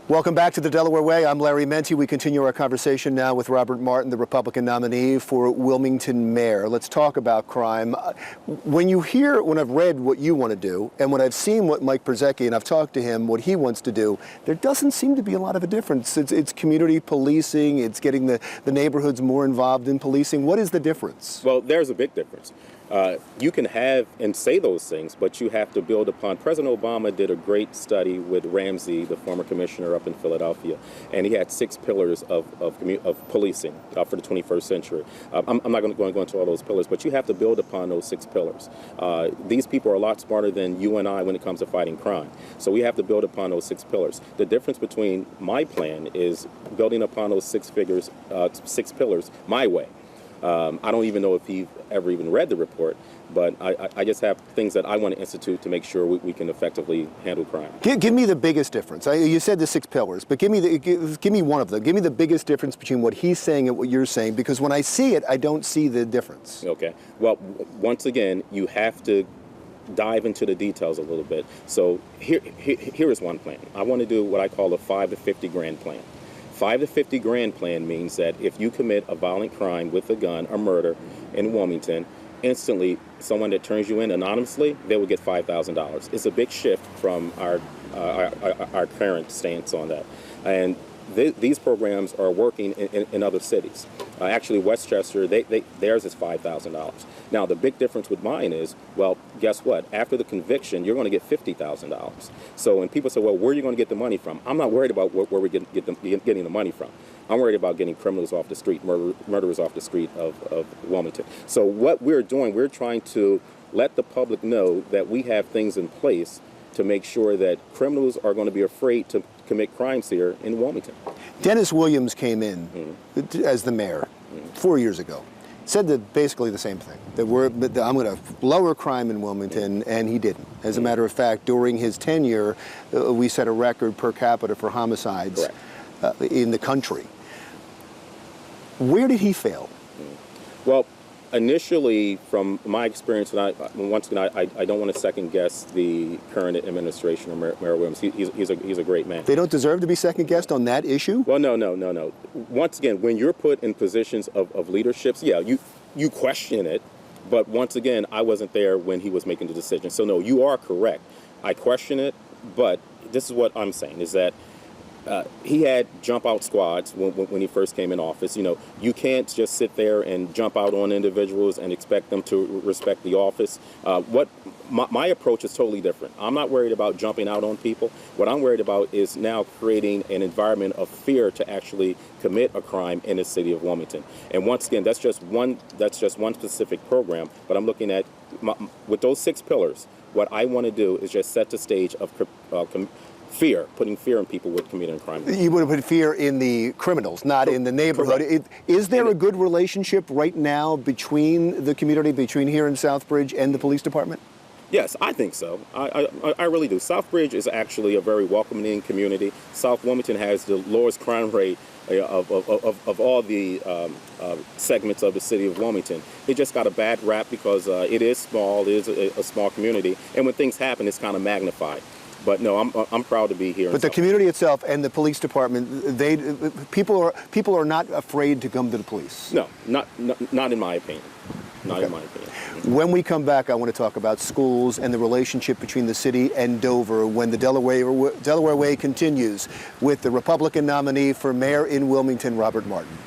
Welcome back to the Delaware Way. I'm Larry Menti. We continue our conversation now with Robert Martin, the Republican nominee for Wilmington mayor. Let's talk about crime. When I've read what you want to do, and when I've seen what Mike Przecki, and I've talked to him, what he wants to do, there doesn't seem to be a lot of a difference. It's community policing, it's getting the neighborhoods more involved in policing. What is the difference? Well, there's a big difference. You can have and say those things, but you have to build upon. President Obama did a great study with Ramsey, the former commissioner up in Philadelphia, and he had 6 pillars of policing for the 21st century. I'm not going to go into all those pillars, but you have to build upon those 6 pillars. These people are a lot smarter than you and I when it comes to fighting crime. So we have to build upon those 6 pillars. The difference between my plan is building upon those 6 pillars my way. I don't even know if he ever even read the report, but I just have things that I want to institute to make sure we can effectively handle crime. Give me the biggest difference. You said the 6 pillars, but give me one of them. Give me the biggest difference between what he's saying and what you're saying, because when I see it, I don't see the difference. Okay. Well, once again, you have to dive into the details a little bit. So here is one plan. I want to do what I call a 5 to 50 grand plan. 5 to 50 grand plan means that if you commit a violent crime with a gun, a murder in Wilmington, instantly someone that turns you in anonymously, they will get $5,000. It's a big shift from our current stance on that. And these programs are working in other cities. Actually, Westchester, theirs is $5,000. Now, the big difference with mine is, well, guess what? After the conviction, you're going to get $50,000. So when people say, well, where are you going to get the money from? I'm not worried about where we're getting the money from. I'm worried about getting criminals off the street, murderers off the street of Wilmington. So what we're doing, we're trying to let the public know that we have things in place to make sure that criminals are going to be afraid to commit crimes here in Wilmington. Dennis Williams came in as the mayor 4 years ago. Said basically the same thing, that I'm going to lower crime in Wilmington, and he didn't. As a matter of fact, during his tenure, we set a record per capita for homicides in the country. Where did he fail? Well, initially, from my experience, and once again, I don't want to second guess the current administration or Mayor Williams. He's a great man. They don't deserve to be second guessed on that issue? Well, no. Once again, when you're put in positions of leaderships, yeah, you question it. But once again, I wasn't there when he was making the decision. So no, you are correct. I question it, but this is what I'm saying is that he had jump out squads when he first came in office. You know, you can't just sit there and jump out on individuals and expect them to respect the office. My approach is totally different. I'm not worried about jumping out on people. What I'm worried about is now creating an environment of fear to actually commit a crime in the city of Wilmington. And once again, that's just one specific program. But I'm looking at with those 6 pillars. What I want to do is just set the stage of putting fear in people with committing crime. You would put fear in the criminals, not in the neighborhood. Is there a good relationship right now between the community, between here in Southbridge and the police department? Yes, I think so. I really do. Southbridge is actually a very welcoming community. South Wilmington has the lowest crime rate of all the segments of the city of Wilmington. It just got a bad rap because it is small, it is a small community, and when things happen, it's kind of magnified. But no, I'm proud to be here. But the community itself and the police department, people are not afraid to come to the police. No, not in my opinion. Not in my opinion. When we come back, I want to talk about schools and the relationship between the city and Dover when the Delaware Way continues with the Republican nominee for mayor in Wilmington, Robert Martin.